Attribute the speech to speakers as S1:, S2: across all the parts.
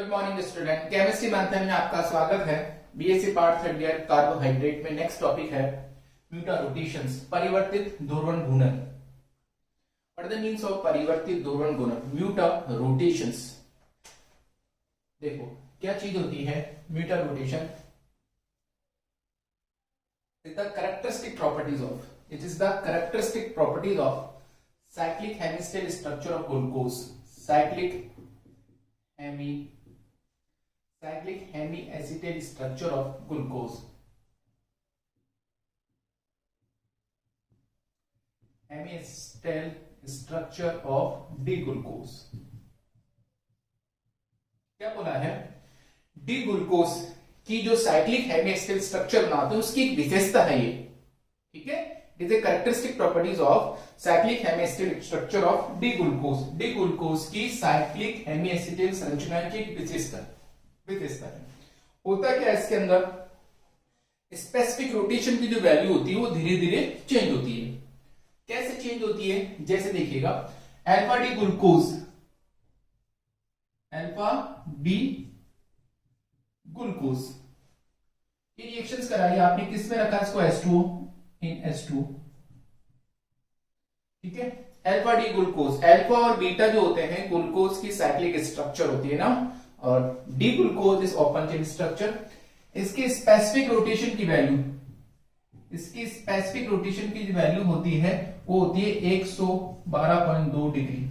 S1: Good morning student, chemistry मंथन में आपका स्वागत है। BSc part third year carbohydrate में नेक्स्ट टॉपिक है म्यूटारोटेशंस, परिवर्तित ध्रुवण घूर्णन। व्हाट द मीन्स ऑफ परिवर्तित ध्रुवण घूर्णन, म्यूटारोटेशंस। देखो क्या चीज होती है mutarotation. The characteristic properties of, it is the characteristic properties of cyclic hemiacetal structure of glucose, cyclic hemiacetal structure of glucose, hemiacetal structure of D-glucose। क्या बोला है? D-glucose की जो साइक्लिक हेमिएस्टल स्ट्रक्चर बनाते हैं उसकी एक विशेषता है ये, ठीक है। It is a characteristic properties of cyclic hemiacetal structure of D-glucose। D-glucose की cyclic hemiacetal संरचना की विशेषता है। होता क्या है इसके अंदर, स्पेसिफिक रोटेशन की जो वैल्यू होती है वो धीरे धीरे चेंज होती है। कैसे चेंज होती है? जैसे देखिएगा अल्फा डी ग्लूकोज ये रिएक्शंस कराई आपने, किस में रखा इसको? H2O in H2, ठीक है। अल्फा डी ग्लूकोज, अल्फा और बीटा जो होते हैं ग्लूकोज की साइक्लिक स्ट्रक्चर होती है ना, और D glucose is open chain structure. इसकी स्पेसिफिक रोटेशन की वैल्यू, होती है वो होती है 112.2 डिग्री।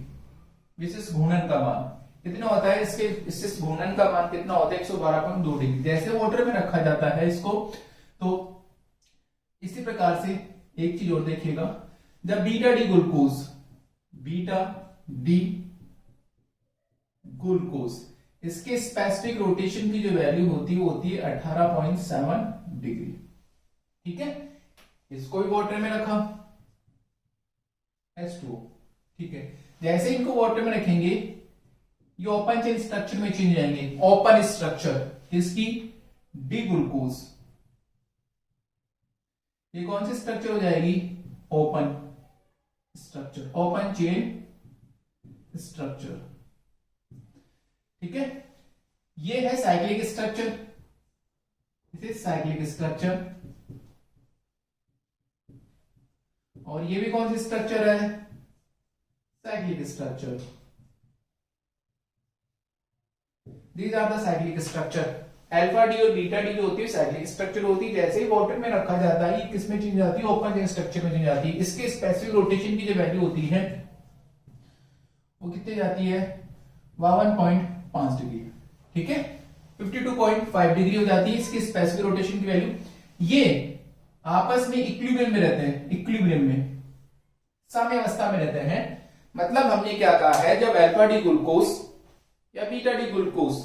S1: विशिष्ट घूर्णन का मान कितना होता है? इसके विशिष्ट घूर्णन का मान कितना होता है? 112.2 डिग्री। जैसे वाटर में रखा जाता है इसको, तो इसी प्रकार से एक चीज और देखिएगा, जब बीटा डी ग्लूकोज इसके स्पेसिफिक रोटेशन की जो वैल्यू होती है वो होती है 18.7 डिग्री, ठीक है। इसको भी वाटर में रखा H2O, ठीक है। जैसे इनको वाटर में रखेंगे ये ओपन चेन स्ट्रक्चर में चेंज जाएंगे। ओपन स्ट्रक्चर इसकी डी ग्लूकोज, ये कौन सी स्ट्रक्चर हो जाएगी? Open structure, open chain structure, ठीक है। ये है cyclic structure, this is cyclic structure. और ये भी कौन सी स्ट्रक्चर है? Cyclic structure. These are the cyclic structure. Alpha D और बीटा डी जो होती है साइक्लिक स्ट्रक्चर होती है। जैसे ही वाटर में रखा जाता है ये किस में चेंज जाती है? ओपन चेन स्ट्रक्चर में चेंज जाती है। इसके स्पेसिफिक रोटेशन की जो वैल्यू होती है वो कितनी जाती है? 52.5 डिग्री, ठीक है। 52.5 डिग्री हो जाती है इसकी स्पेसिफिक रोटेशन की वैल्यू। ये आपस में इक्विलिब्रियम में रहते हैं, इक्विलिब्रियम में, साम्यावस्था में रहते हैं। मतलब हमने क्या कहा है, जब अल्फा डी ग्लूकोज या बीटा डी ग्लूकोज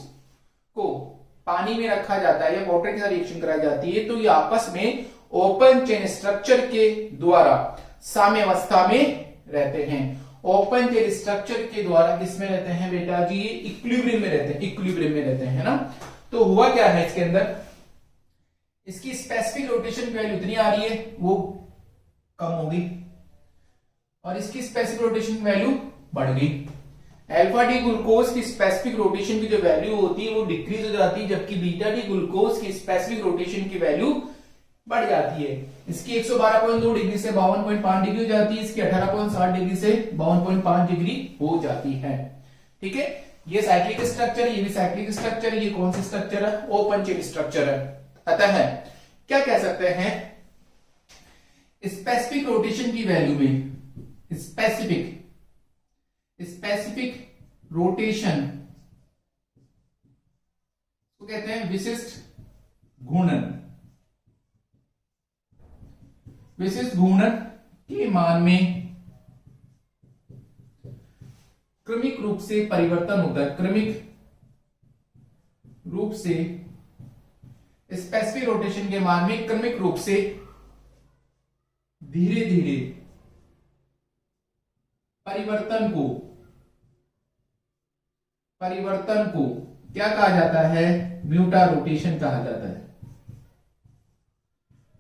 S1: को पानी में रखा जाता है या वाटर के साथ रिएक्शन कराई जाती है तो ये आपस में ओपन चेन स्ट्रक्चर के द्वारा साम्यावस्था में रहते हैं। ओपन चेन स्ट्रक्चर के द्वारा किसमें रहते हैं बेटा जी? ये इक्विलिब्रियम में रहते हैं, इक्विलिब्रियम में रहते हैं ना। तो हुआ क्या है इसके अंदर, इसकी स्पेसिफिक रोटेशन की वैल्यू इतनी आ रही है वो कम होगी और इसकी स्पेसिफिक रोटेशन की वैल्यू बढ़ गई। अल्फा डी ग्लूकोज की स्पेसिफिक रोटेशन की जो वैल्यू होती है वो डिक्रीज हो जाती है, जबकि बीटा डी ग्लूकोज की स्पेसिफिक रोटेशन की वैल्यू बढ़ जाती है। इसकी 112.2 डिग्री से 52.5 डिग्री हो जाती है, इसकी 18.7 डिग्री से 52.5 डिग्री हो जाती है, ठीक है। ये साइक्लिक स्ट्रक्चर, ये भी साइक्लिक स्ट्रक्चर। ये कौन सी स्ट्रक्चर है? ओपन चेन स्ट्रक्चर है। अतः क्या कह सकते हैं, स्पेसिफिक रोटेशन की वैल्यू में स्पेसिफिक रोटेशन को कहते हैं विशिष्ट घूर्णन। विशिष्ट घूर्णन के मान में क्रमिक रूप से परिवर्तन होता है, क्रमिक रूप से स्पेसिफिक रोटेशन के मान में क्रमिक रूप से धीरे धीरे परिवर्तन को क्या कहा जाता है? म्यूटारोटेशन कहा जाता है।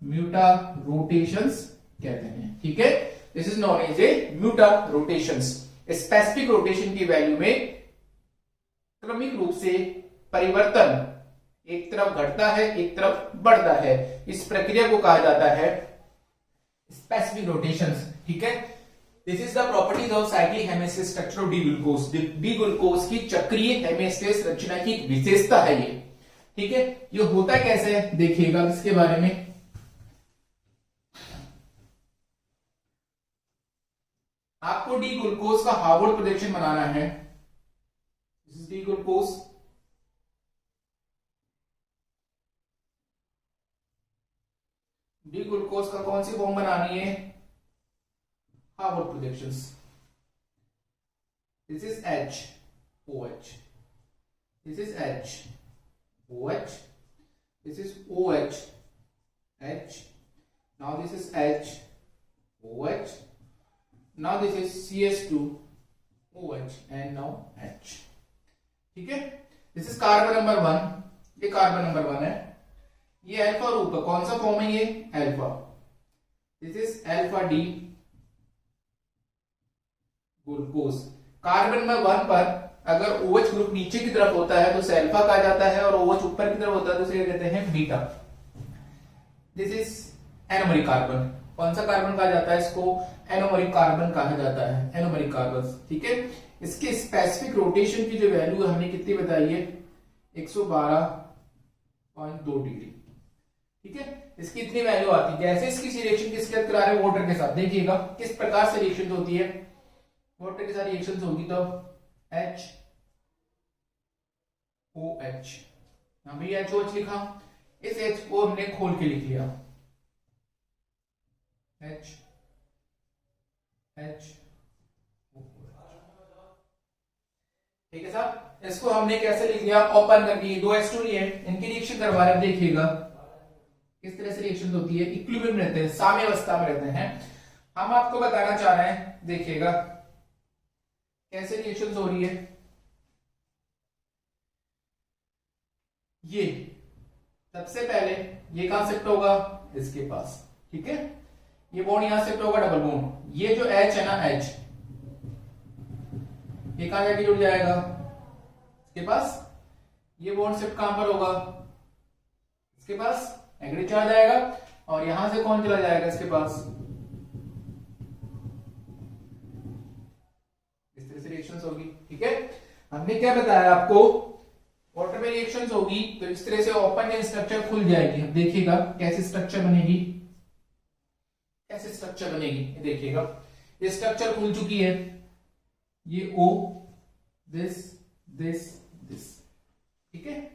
S1: म्यूटारोटेशंस कहते हैं, ठीक है। This is known as a mutarotations. Specific rotation की वैल्यू में क्रमिक रूप से परिवर्तन एक तरफ घटता है एक तरफ बढ़ता है, इस प्रक्रिया को कहा जाता है स्पेसिफिक रोटेशंस। ठीक है, this is the properties of cyclic hemiacetal structure of D glucose. D glucose की चक्रीय हेमिस्टेरेस रचना की विशेषता है ये। ठीक है, ये होता कैसे है देखिएगा इसके बारे में। आपको डी ग्लूकोज का हार्वर्ड प्रोजेक्शन बनाना है। This is D glucose, D glucose का कौन सी फॉर्म बनानी है, Harvard projections. This is H OH, this is H OH, this is OH H, now this is H OH, now this is CS2 OH and now H। ठीक है, this is carbon number 1, ये carbon number 1 है, ये alpha रूप है, कौन सा form है ये alpha. This is alpha D glucose. Carbon number 1 पर अगर OH ग्रुप नीचे की तरफ होता है तो उसे अल्फा कहा जाता है, और OH ऊपर की तरफ होता है तो उसे कहते हैं beta. This is anomeric carbon. कौन सा कार्बन कहा जाता है इसको, एनोमरिक कार्बन कहा जाता है, एनोमरिक कार्बन। ठीक है, इसके स्पेसिफिक रोटेशन की जो वैल्यू हमने कितनी बताई है, 112.2 डिग्री। ठीक है, इसकी इतनी वैल्यू आती है। जैसे इसकी रिएक्शन किसके साथ करा रहे हैं, वाटर के साथ। देखिएगा किस प्रकार से रिएक्शन होती है, वाटर के साथ रिएक्शन होगी तो H OH, यहां भी HOH लिखा, इस H को हमने खोल के लिख लिया, H H। ठीक है साहब, इसको हमने कैसे लिख लिया, ओपन करके, दो H2 लिए, इनकी रिएक्शन करवा रहे हैं। देखिएगा किस तरह से रिएक्शन होती है, इक्विलिब्रियम रहते हैं, साम्य अवस्था में रहते हैं। हम आपको बताना चाह रहे हैं, देखिएगा कैसे रिएक्शंस हो रही है। ये सबसे पहले ये कहां शिफ्ट होगा, इसके पास। ठीक है, ये बॉन्ड यहां शिफ्ट होगा, डबल बॉन्ड। ये जो H है ना, H, ये कहां जाके जुड़ जाएगा, इसके पास। ये बॉन्ड शिफ्ट कहां पर होगा, इसके पास, एग्री चला जाएगा, और यहां से कौन चला जाएगा, इसके पास। रिएक्शंस होगी। ठीक है, हमने क्या बताया आपको, वाटर में रिएक्शंस होगी तो इस तरह से ओपन चेन स्ट्रक्चर खुल जाएगी। अब देखिएगा कैसे स्ट्रक्चर बनेगी, कैसे स्ट्रक्चर बनेगी, देखिएगा ये स्ट्रक्चर खुल चुकी है, ये O, दिस दिस दिस। ठीक है,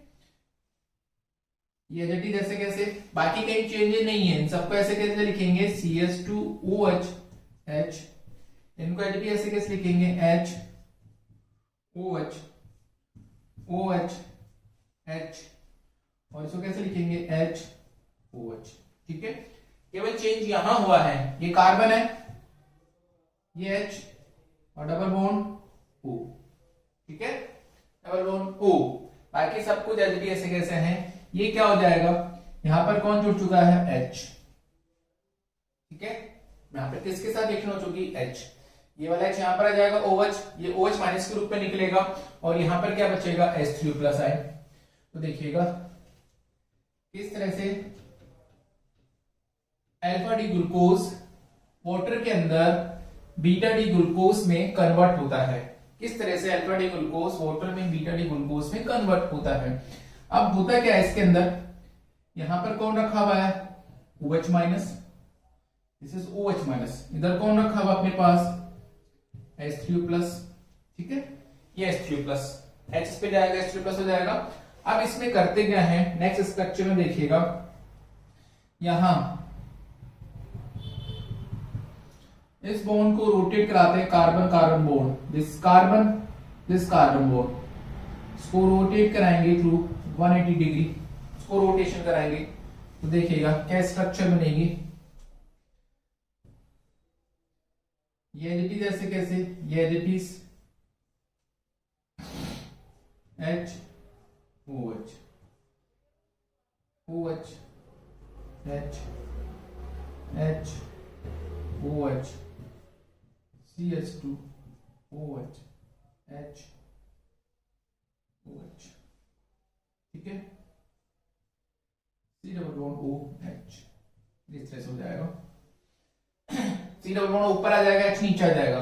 S1: ये एच जैसे कैसे, बाकी कहीं चेंजेस नहीं है, इन सबको ऐसे कैसे लिखेंगे, CS2OH H, इनको एच ऐसे कैसे लिखेंगे, H OH OH H, और इसको कैसे लिखेंगे, H OH। ठीक है, केवल चेंज यहां हुआ है, ये कार्बन है, ये H और डबल बॉन्ड O। ठीक है, डबल बॉन्ड O, बाकी सब कुछ एच ऐसे कैसे हैं। ये क्या हो जाएगा, यहां पर कौन जुड़ चुका है, H। ठीक है, यहां पर किसके साथ रिएक्शन हो चुकी, H। ये वाला H यहां पर आ जाएगा, OH, ये OH माइनस के रूप में निकलेगा, और यहां पर क्या बचेगा, H3+ आए। तो देखिएगा किस तरह से अल्फा डी ग्लूकोज वाटर के अंदर बीटा डी ग्लूकोज में कन्वर्ट होता है। किस तरह से अल्फा डी ग्लूकोज वाटर में बीटा डी ग्लूकोज में कन्वर्ट होता है। अब होता क्या है इसके अंदर, यहां पर कौन रखा हुआ है, OH minus, this is OH minus. इधर कौन रखा हुआ अपने पास, H3+। ठीक है, ये H3+, H पे जाएगा, H3+ हो जाएगा। अब इसमें करते क्या है, नेक्स्ट स्ट्रक्चर में देखिएगा, यहां इस बॉन्ड को रोटेट कराते हैं, carbon carbon bond, this carbon bond, इसको रोटेट कराएंगे थ्रू 180 डिग्री, इसको रोटेशन कराएंगे तो देखिएगा क्या स्ट्रक्चर बनेगी। ये एडिटिव ऐसे कैसे, ये additive H OH OH H H OH CS2 OH H OH। ठीक है, C double bond O H, इस तरह से हो जाएगा। सी डबल बॉन्ड ऊपर आ जाएगा, एच नीचे आ जाएगा।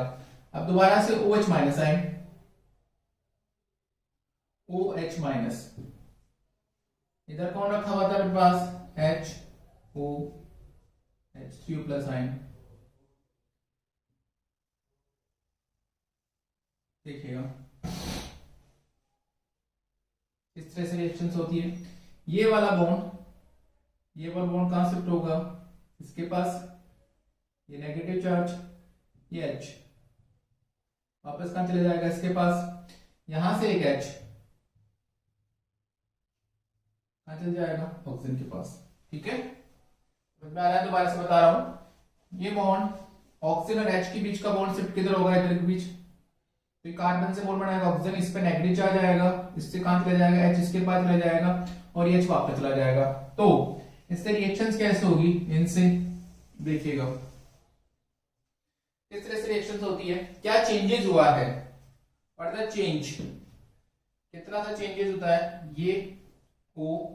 S1: अब दोबारा से ओ एच माइनस आए, ओ एच माइनस, इधर कौन रखा हुआ था मेरे पास, H O H, 3 plus ion. देखिएगा इस तरह से रिएक्शंस होती है। ये वाला बॉन्ड, ये वाला बॉन्ड कहां शिफ्ट होगा, इसके पास, ये नेगेटिव चार्ज, ये एच वापस कहां चले जाएगा, इसके पास। यहां से एक एच कहां चल जाएगा, ऑक्सीजन के पास। ठीक है, समझ में आ रहा है, दोबारा से बता रहा हूं। ये बॉन्ड ऑक्सीजन और एच के बीच का बॉन्ड शिफ्ट किधर होगा, इधर के बीच। तो कार्बन से बॉन्ड बनाएगा ऑक्सीजन, इस पे नेगेटिव चार्ज आएगा, इससे कहां चला जाएगा, एच इसके पास चला जाएगा और एच वापस चला जाएगा। तो इससे रिएक्शंस कैसे होगी, इनसे देखिएगा किस तरह से रिएक्शंस होती है, क्या चेंजेस हुआ है, और द चेंज, कितना सा चेंजेस होता है। ये ओ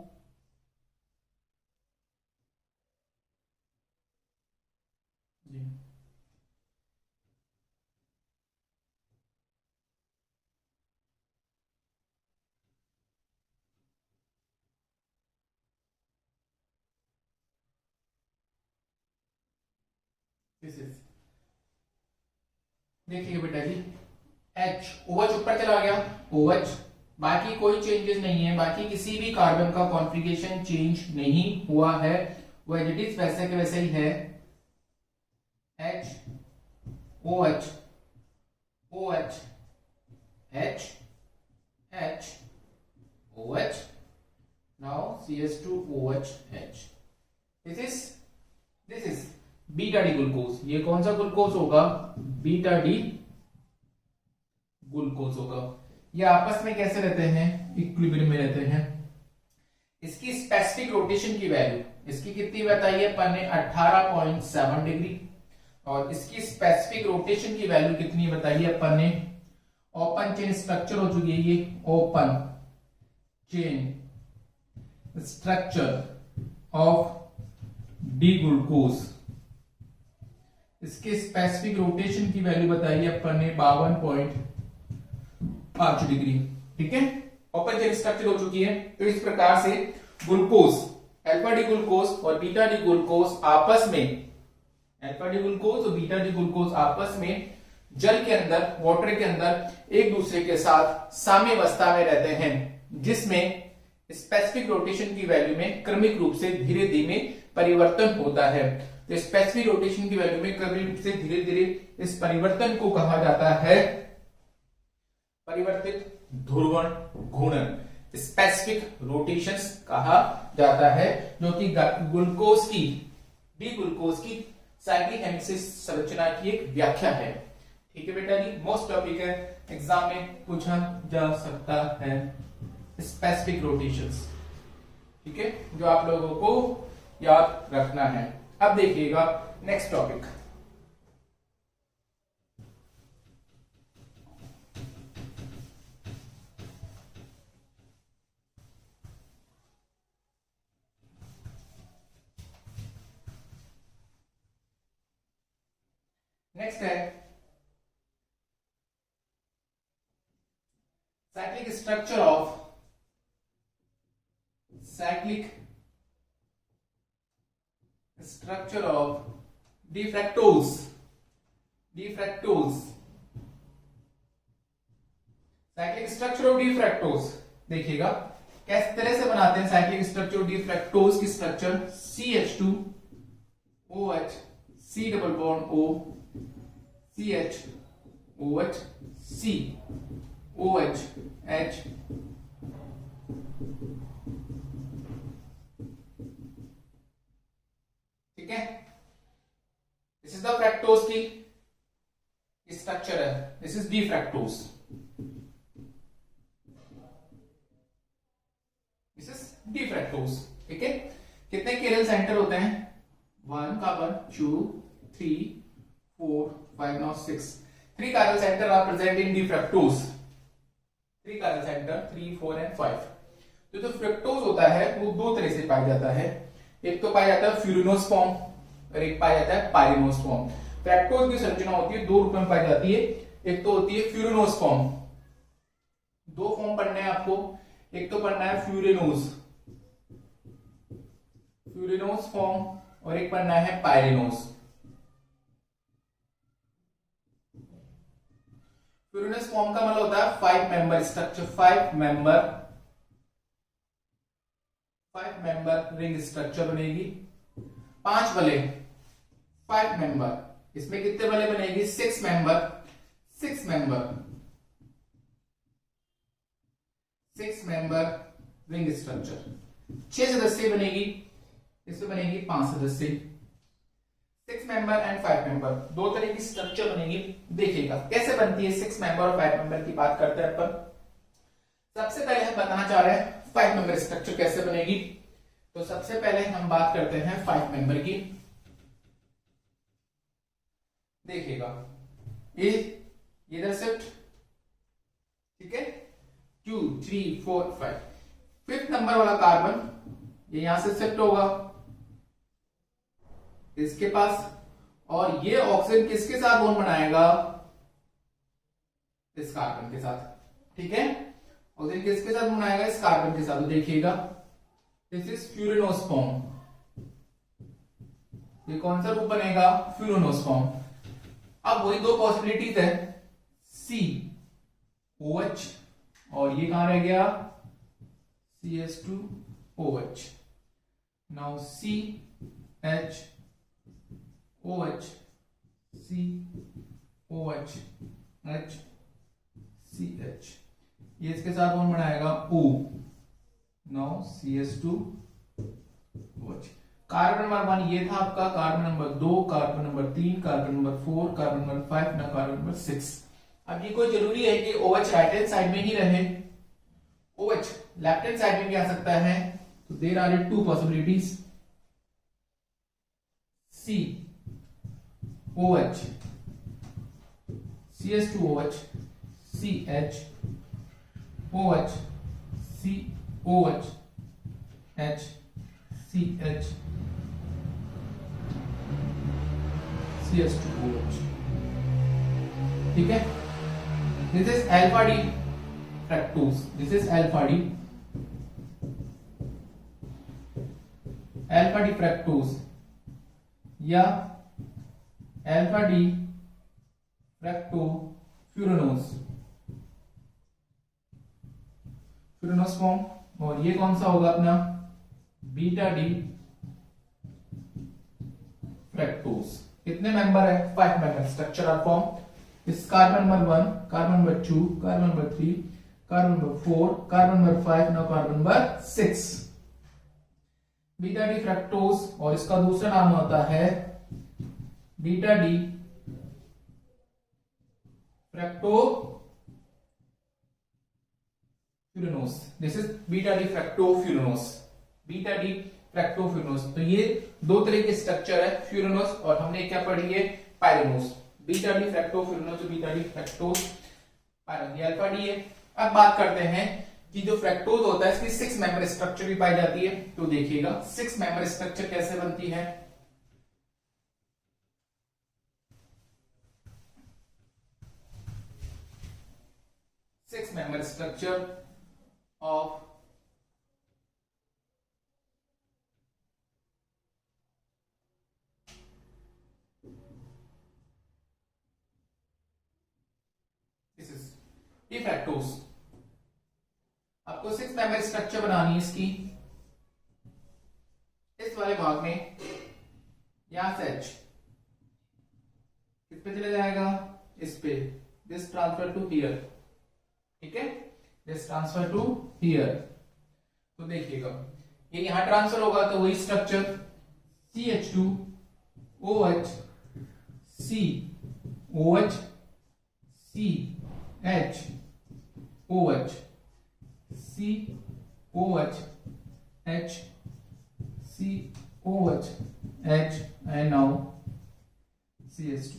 S1: दिस इज, देखिए बेटा जी, एच OH ऊपर चला गया, OH, बाकी कोई चेंजेस नहीं है, बाकी किसी भी कार्बन का कॉन्फ़िगरेशन चेंज नहीं हुआ है, वो एज इट इज वैसे के वैसे ही है। H OH OH H H OH, now CS2OH H, this is beta D glucose. ये कौन सा ग्लूकोज होगा, बीटा डी ग्लूकोज होगा। ये आपस में कैसे रहते हैं, इक्विलिब्रियम में रहते हैं। इसकी स्पेसिफिक रोटेशन की वैल्यू, इसकी कितनी बताइए अपन ने, 18.7 डिग्री, और इसकी स्पेसिफिक रोटेशन की वैल्यू कितनी बताइए अपन ने। ओपन चेन स्ट्रक्चर हो चुकी है ये, open chain structure of D glucose, इसके स्पेसिफिक रोटेशन की वैल्यू बताइए अपन ने 52.5 डिग्री। ठीक है, ओपन चेन स्ट्रक्चर हो चुकी है। तो इस प्रकार से ग्लूकोज, अल्फा डी ग्लूकोज और बीटा डी ग्लूकोज आपस में, अल्फा डी ग्लूकोज और बीटा डी ग्लूकोज आपस में जल के अंदर, वाटर के अंदर एक दूसरे के साथ साम्यावस्था में रहते हैं, जिसमें स्पेसिफिक रोटेशन की वैल्यू में क्रमिक रूप से धीरे धीरे परिवर्तन होता है। तो स्पेसिफिक रोटेशन की वैल्यू में क्रमिक रूप से धीरे धीरे इस परिवर्तन को कहा जाता है परिवर्तित ध्रुवण घूर्णन, स्पेसिफिक रोटेशंस कहा जाता है, जो कि ग्लूकोज की, डी ग्लूकोज की साइक्लिक हेमिक्सिस संरचना की एक व्याख्या है। ठीक है बेटा जी, मोस्ट टॉपिक है, एग्जाम में पूछा जा सकता है स्पेसिफिक रोटेशंस। ठीक है, जो आप लोगों को याद रखना है। अब देखिएगा नेक्स्ट टॉपिक, नेक्स्ट है cyclic structure of, cyclic structure of D fructose, D fructose, cyclic structure of D fructose. देखिएगा किस तरह से बनाते हैं साइक्लिक स्ट्रक्चर ऑफ डिफ्रैक्टोज की structure, CH2OH, C double bond O, CH OH, COH H, ठीक है। दिस इज द फ्रैक्टोज की स्ट्रक्चर है, this is D fructose, this is D fructose. ठीक है, कितने कैरल सेंटर होते हैं, 1 carbon 2 3 4 5 now 6, 3 chiral center are present in D fructose, 3 chiral center 3 4 and 5। तो जो फ्रक्टोज होता है वो दो तरह से पाया जाता है, एक तो पाया जाता है फ्यूरिनोस फॉर्म और एक पाया जाता है पाइरिनोस फॉर्म। फ्रक्टोज की संरचना होती है दो रूप में पाई जाती है, एक तो होती है फ्यूरिनोस फॉर्म, दो फॉर्म पढ़ने हैं आपको, एक तो पढ़ना है फ्यूरिनोस फॉर्म और एक पढ़ना है पाइरिनोस। फ्यूरिनोस फॉर्म का मतलब होता है 5 member structure, 5 member ring structure बनेगी, 5 वले, 5 मेंबर। इसमें कितने वले बनेगी? 6 मेंबर, 6 मेंबर रिंग स्ट्रक्चर। 6 सदस्य बनेगी, इसमें बनेगी 5 सदस्य, 6 मेंबर एंड 5 मेंबर, दो तरह की स्ट्रक्चर बनेगी। देखिएगा कैसे बनती है 6 मेंबर और 5 मेंबर की बात करते हैं अपन। सबसे पहले हम बताना चाह रहे हैं 5 मेंबर स्ट्रक्चर कैसे बनेगी। तो सबसे पहले हम बात करते हैं 5 मेंबर की। देखिएगा ये इधर शिफ्ट, ठीक है, 2 3 4 5, 5th नंबर वाला कार्बन ये यहां से शिफ्ट होगा इसके पास, और ये ऑक्सीजन किसके साथ बॉन्ड बनाएगा? इस कार्बन के साथ, ठीक है। ऑक्सीजन किसके साथ बनाएगा? इस कार्बन के साथ। तो देखिएगा दिस इज फ्यूरिनोस फॉर्म, ये कौन सा रूप बनेगा? फ्यूरिनोस फॉर्म। अब वही दो पॉसिबिलिटीज है, COH और ये कहां रह गया? CS2OH। Now CH OH COH HCH, ये इसके साथ कौन बनाएगा? O। Now CS2OH। Carbon number 1 ये था आपका, carbon number 2, carbon number 3, carbon number 4, carbon number 5, ना कार्बन नंबर 6। अब ये कोई जरूरी है कि OH राइट हैंड साइड में ही रहे, OH लेफ्ट हैंड साइड में भी आ सकता है। तो there are 2 possibilities, COH CS2OH CH OH COH HCH CS2OH, ठीक है। This is alpha D fructose, this is alpha D fructose या अल्फा डी फ्रक्टोफ्यूरिनोस फॉर्म। और ये कौन सा होगा अपना? Beta D fructose. कितने मेंबर है? 5 मेंबर स्ट्रक्चर और फॉर्म। इस carbon number 1, carbon number 2, carbon number 3, carbon number 4, carbon number 5, ना carbon number 6। Beta D fructose, और इसका दूसरा नाम होता है beta D fructofuranose. This is beta D fructofuranose, beta D fructofuranose. तो ये दो तरह के स्ट्रक्चर है, फ्यूरिनोस और हमने क्या पढ़ी है? Pyranose. Beta D fructofuranose, beta D fructose pyranose, alpha D है। अब बात करते हैं कि जो फ्रक्टोज होता है इसकी 6 मेंबर स्ट्रक्चर भी पाई जाती है। तो देखिएगा 6 मेंबर स्ट्रक्चर कैसे बनती है। 6 member structure of this is D fructose. आपको 6 मेंबर स्ट्रक्चर बनानी है इसकी। इस वाले भाग में यहां से H किस पे चला जाएगा? इस पे, दिस ट्रांसफर टू हियर, ठीक है, दिस ट्रांसफर टू हियर। तो देखिएगा ये यहां ट्रांसफर होगा तो वही structure CH2OH COH CHOH COH HCOH H and now CS2।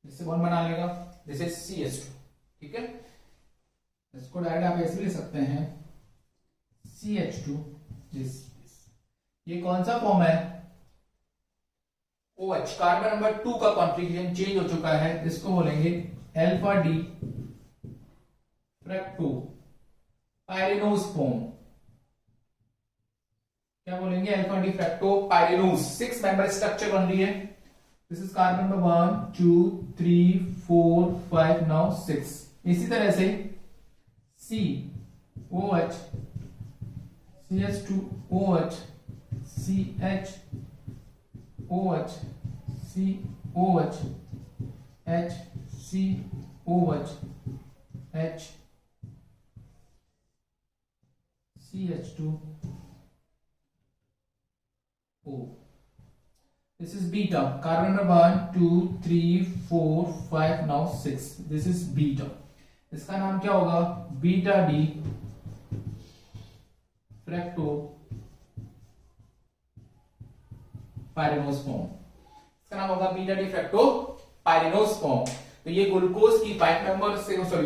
S1: इससे कौन बना लेगा? दिस इज CS2, ठीक है। इसको डायरेक्ट आप ऐसे भी लिख सकते हैं CH2। ये कौन सा फॉर्म है? OH। कार्बन नंबर 2 का कॉन्फ़िगरेशन चेंज हो चुका है, इसको बोलेंगे alpha D fructopyranose form. क्या बोलेंगे? Alpha D fructopyranose. 6 member structure बन रही है। This is carbon number 1 2 3 4 5 now 6। इसी तरह से COH CH2OH CHOH COH HCOH H CH2O। This is beta. Carbon number 1 2 3 4 5 now 6। This is beta। इसका नाम क्या होगा? Beta D fructopyranose form. इसका नाम होगा beta D fructopyranose form. तो ये ग्लूकोज की 5 मेंबर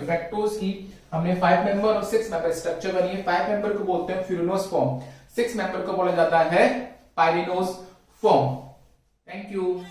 S1: फ्रैक्टोज की हमने 5 मेंबर और 6 मेंबर स्ट्रक्चर बनी है। 5 मेंबर को बोलते हैं फ्यूरिनोज फॉर्म, 6 मेंबर को बोला जाता है पायरेनोज फॉर्म। Thank you.